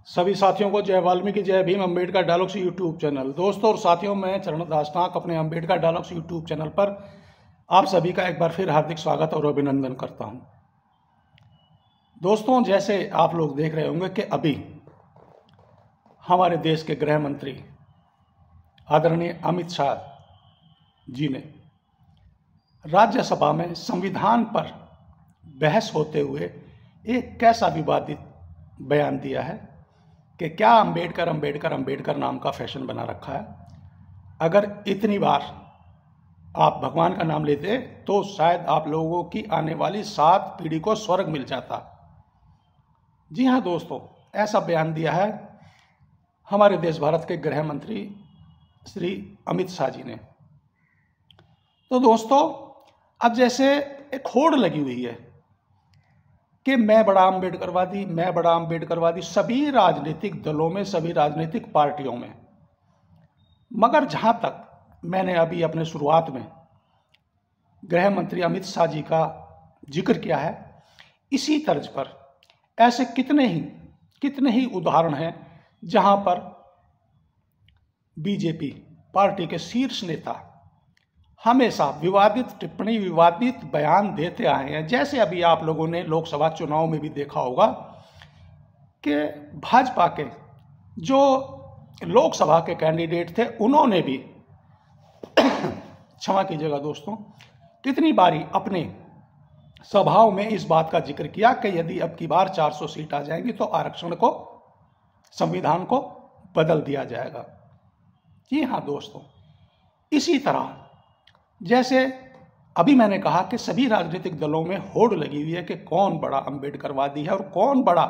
सभी साथियों को जय वाल्मीकि जय Bhim Ambedkar dialogues YouTube channel. दोस्तों और साथियों, मैं चरणदास नाग अपने अम्बेडकर डायलॉग्स यूट्यूब चैनल पर आप सभी का एक बार फिर हार्दिक स्वागत और अभिनंदन करता हूं। दोस्तों, जैसे आप लोग देख रहे होंगे कि अभी हमारे देश के गृह मंत्री आदरणीय अमित शाह जी ने राज्यसभा में संविधान पर बहस होते हुए एक कैसा विवादित बयान दिया है कि क्या अंबेडकर नाम का फैशन बना रखा है। अगर इतनी बार आप भगवान का नाम लेते तो शायद आप लोगों की आने वाली 7 पीढ़ी को स्वर्ग मिल जाता। जी हाँ दोस्तों, ऐसा बयान दिया है हमारे देश भारत के गृह मंत्री श्री अमित शाह जी ने। तो दोस्तों, अब जैसे एक होड़ लगी हुई है कि मैं बड़ा अंबेडकरवादी सभी राजनीतिक दलों में, सभी राजनीतिक पार्टियों में। मगर जहां तक मैंने अभी अपने शुरुआत में गृह मंत्री अमित शाह जी का जिक्र किया है, इसी तर्ज पर ऐसे कितने ही उदाहरण हैं जहां पर बीजेपी पार्टी के शीर्ष नेता हमेशा विवादित टिप्पणी, विवादित बयान देते आए हैं। जैसे अभी आप लोगों ने लोकसभा चुनाव में भी देखा होगा कि भाजपा के जो लोकसभा के कैंडिडेट थे, उन्होंने भी क्षमा कीजिएगा दोस्तों, कितनी बारी अपने सभाओं में इस बात का जिक्र किया कि यदि अब की बार 400 सीट आ जाएंगी तो आरक्षण को, संविधान को बदल दिया जाएगा। जी हाँ दोस्तों, इसी तरह जैसे अभी मैंने कहा कि सभी राजनीतिक दलों में होड़ लगी हुई है कि कौन बड़ा अंबेडकरवादी है और कौन बड़ा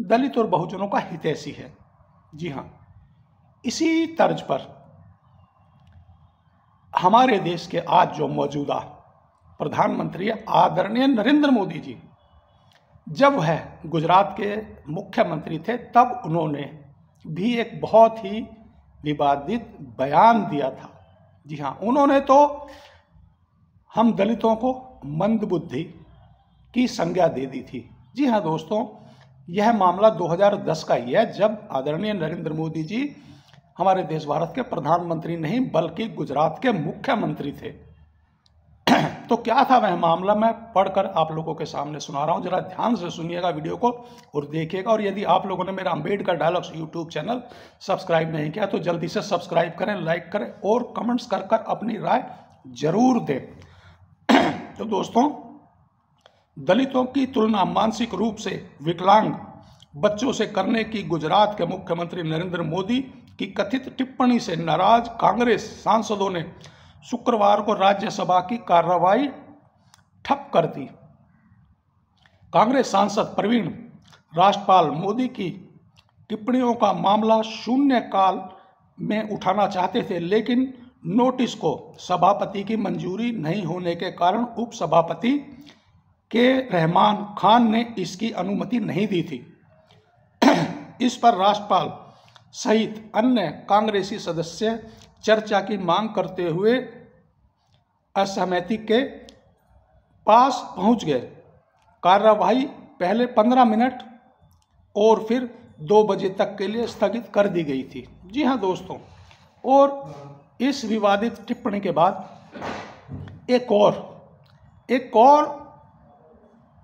दलित और बहुजनों का हितैषी है। जी हाँ, इसी तर्ज पर हमारे देश के आज जो मौजूदा प्रधानमंत्री आदरणीय नरेंद्र मोदी जी, जब वह गुजरात के मुख्यमंत्री थे, तब उन्होंने भी एक बहुत ही विवादित बयान दिया था। जी हाँ, उन्होंने तो हम दलितों को मंदबुद्धि की संज्ञा दे दी थी। जी हाँ दोस्तों, यह मामला 2010 का ही है, जब आदरणीय नरेंद्र मोदी जी हमारे देश भारत के प्रधानमंत्री नहीं बल्कि गुजरात के मुख्यमंत्री थे। तो क्या था वह मामला, मैं पढ़कर आप लोगों के सामने सुना रहा हूं। जरा ध्यान से सुनिएगा वीडियो को और देखिएगा। और यदि आप लोगों ने मेरा Ambedkar dialogues YouTube channel subscribe नहीं किया तो जल्दी से सब्सक्राइब करें, लाइक करें और कमेंट्स कर अपनी राय जरूर दें। तो दोस्तों, दलितों की तुलना मानसिक रूप से विकलांग बच्चों से करने की गुजरात के मुख्यमंत्री नरेंद्र मोदी की कथित टिप्पणी से नाराज कांग्रेस सांसदों ने शुक्रवार को राज्यसभा की कार्रवाई ठप कर दी। कांग्रेस सांसद प्रवीण राजपाल मोदी की टिप्पणियों का मामला शून्यकाल में उठाना चाहते थे, लेकिन नोटिस को सभापति की मंजूरी नहीं होने के कारण उपसभापति के रहमान खान ने इसकी अनुमति नहीं दी थी। इस पर राजपाल सहित अन्य कांग्रेसी सदस्य चर्चा की मांग करते हुए असहमति के पास पहुंच गए। कार्यवाही पहले 15 मिनट और फिर 2 बजे तक के लिए स्थगित कर दी गई थी। जी हाँ दोस्तों, और इस विवादित टिप्पणी के बाद एक और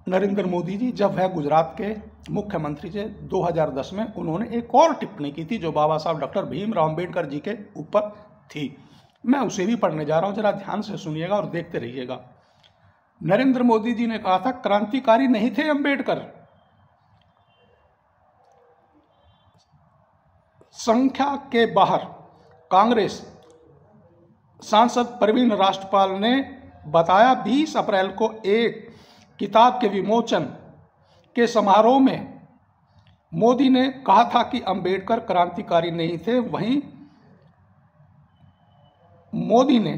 नरेंद्र मोदी जी, जब वह गुजरात के मुख्यमंत्री थे 2010 में, उन्होंने एक और टिप्पणी की थी जो बाबा साहब डॉक्टर भीमराव अंबेडकर जी के ऊपर थी। मैं उसे भी पढ़ने जा रहा हूं, जरा ध्यान से सुनिएगा और देखते रहिएगा। नरेंद्र मोदी जी ने कहा था, क्रांतिकारी नहीं थे अंबेडकर, संख्या के बाहर। कांग्रेस सांसद प्रवीण राजपाल ने बताया 20 अप्रैल को एक किताब के विमोचन के समारोह में मोदी ने कहा था कि अंबेडकर क्रांतिकारी नहीं थे। वहीं मोदी ने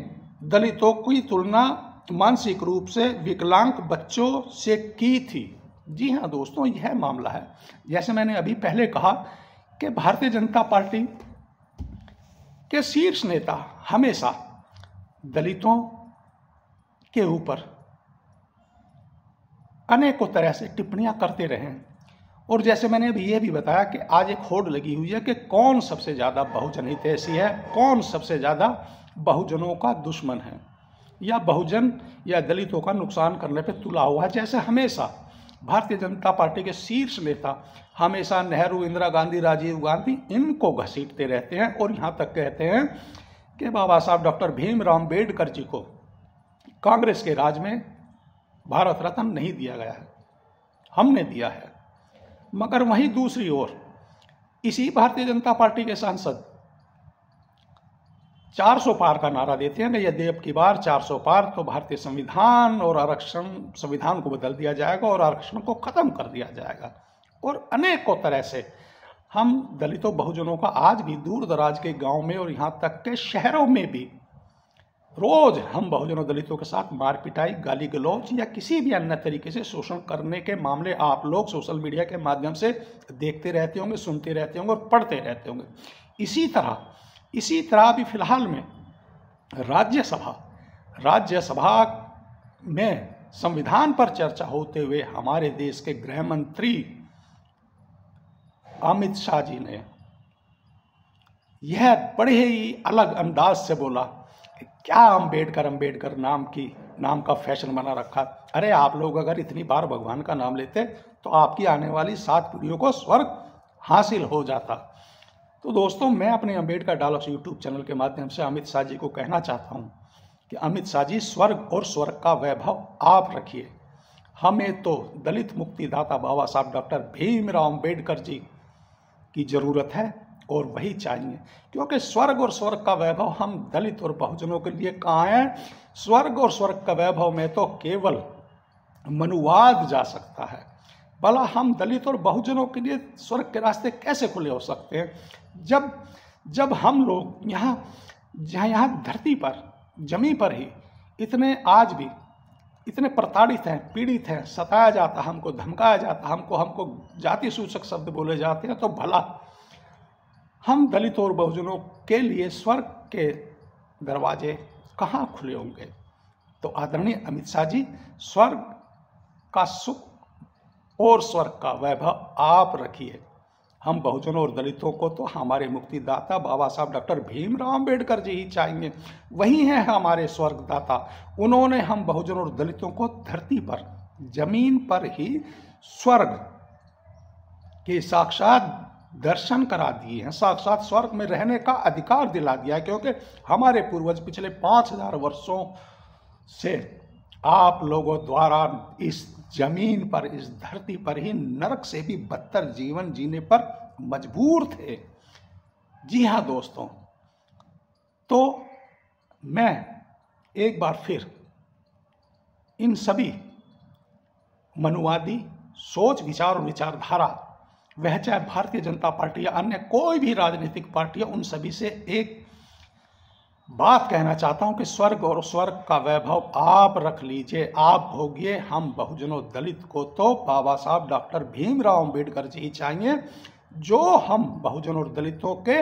दलितों की तुलना मानसिक रूप से विकलांग बच्चों से की थी। जी हाँ दोस्तों, यह मामला है। जैसे मैंने अभी पहले कहा कि भारतीय जनता पार्टी के शीर्ष नेता हमेशा दलितों के ऊपर अनेकों तरह से टिप्पणियां करते रहे और जैसे मैंने अभी ये भी बताया कि आज एक होड़ लगी हुई है कि कौन सबसे ज़्यादा बहुजन हितैषी है, कौन सबसे ज़्यादा बहुजनों का दुश्मन है, या बहुजन या दलितों का नुकसान करने पे तुला हुआ है। जैसे हमेशा भारतीय जनता पार्टी के शीर्ष नेता हमेशा नेहरू, इंदिरा गांधी, राजीव गांधी इनको घसीटते रहते हैं और यहाँ तक कहते हैं कि बाबा साहब डॉक्टर भीमराव अम्बेडकर जी को कांग्रेस के राज में भारत रत्न नहीं दिया गया है, हमने दिया है। मगर वहीं दूसरी ओर इसी भारतीय जनता पार्टी के सांसद 400 पार का नारा देते हैं कि यदि अब की बार 400 पार तो भारतीय संविधान और आरक्षण, संविधान को बदल दिया जाएगा और आरक्षण को खत्म कर दिया जाएगा। और अनेकों तरह से हम दलितों बहुजनों का आज भी दूर दराज के गांव में और यहाँ तक के शहरों में भी रोज हम बहुजनों दलितों के साथ मार पिटाई, गाली गलौज या किसी भी अन्य तरीके से शोषण करने के मामले आप लोग सोशल मीडिया के माध्यम से देखते रहते होंगे, सुनते रहते होंगे और पढ़ते रहते होंगे। इसी तरह भी फिलहाल में राज्यसभा में संविधान पर चर्चा होते हुए हमारे देश के गृह मंत्री अमित शाह जी ने यह बड़े ही अलग अंदाज से बोला कि क्या अंबेडकर नाम का फैशन बना रखा। अरे आप लोग अगर इतनी बार भगवान का नाम लेते तो आपकी आने वाली 7 पीढ़ियों को स्वर्ग हासिल हो जाता। तो दोस्तों, मैं अपने अंबेडकर डायलॉग्स यूट्यूब चैनल के माध्यम से अमित शाह जी को कहना चाहता हूँ कि अमित शाह जी, स्वर्ग और स्वर्ग का वैभव आप रखिए। हमें तो दलित मुक्तिदाता बाबा साहब डॉक्टर भीमराव अम्बेडकर जी की जरूरत है और वही चाहिए, क्योंकि स्वर्ग और स्वर्ग का वैभव हम दलित और बहुजनों के लिए कहाँ है। स्वर्ग और स्वर्ग का वैभव में तो केवल मनुवाद जा सकता है। भला हम दलित और बहुजनों के लिए स्वर्ग के रास्ते कैसे खुले हो सकते हैं जब हम लोग यहाँ धरती पर, जमीन पर ही आज भी इतने प्रताड़ित हैं, पीड़ित हैं, सताया जाता, हमको धमकाया जाता, हमको जाति सूचक शब्द बोले जाते हैं। तो भला हम दलितों और बहुजनों के लिए स्वर्ग के दरवाजे कहाँ खुले होंगे। तो आदरणीय अमित शाह जी, स्वर्ग का सुख और स्वर्ग का वैभव आप रखिए। हम बहुजनों और दलितों को तो हमारे मुक्तिदाता बाबा साहब डॉक्टर भीमराव अम्बेडकर जी ही चाहिए, वही हैं हमारे स्वर्गदाता। उन्होंने हम बहुजनों और दलितों को धरती पर, जमीन पर ही स्वर्ग के साक्षात दर्शन करा दिए हैं, साक्षात स्वर्ग में रहने का अधिकार दिला दिया है। क्योंकि हमारे पूर्वज पिछले 5000 वर्षों से आप लोगों द्वारा इस जमीन पर, इस धरती पर ही नरक से भी बदतर जीवन जीने पर मजबूर थे। जी हाँ दोस्तों, तो मैं एक बार फिर इन सभी मनुवादी सोच, विचार और विचारधारा, वह चाहे भारतीय जनता पार्टी या अन्य कोई भी राजनीतिक पार्टी है, उन सभी से एक बात कहना चाहता हूं कि स्वर्ग और स्वर्ग का वैभव आप रख लीजिए, आप भोगिए। हम बहुजनों दलित को तो बाबा साहब डॉक्टर भीमराव अम्बेडकर जी ही चाहिए, जो हम बहुजनों और दलितों के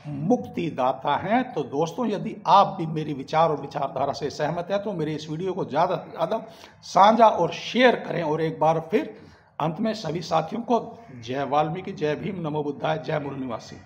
मुक्तिदाता हैं। तो दोस्तों, यदि आप भी मेरी विचार और विचारधारा से सहमत हैं तो मेरे इस वीडियो को ज़्यादा से ज़्यादा साझा और शेयर करें। और एक बार फिर अंत में सभी साथियों को जय वाल्मीकि, जय भीम, नमो बुद्धाय, जय मूल निवासी।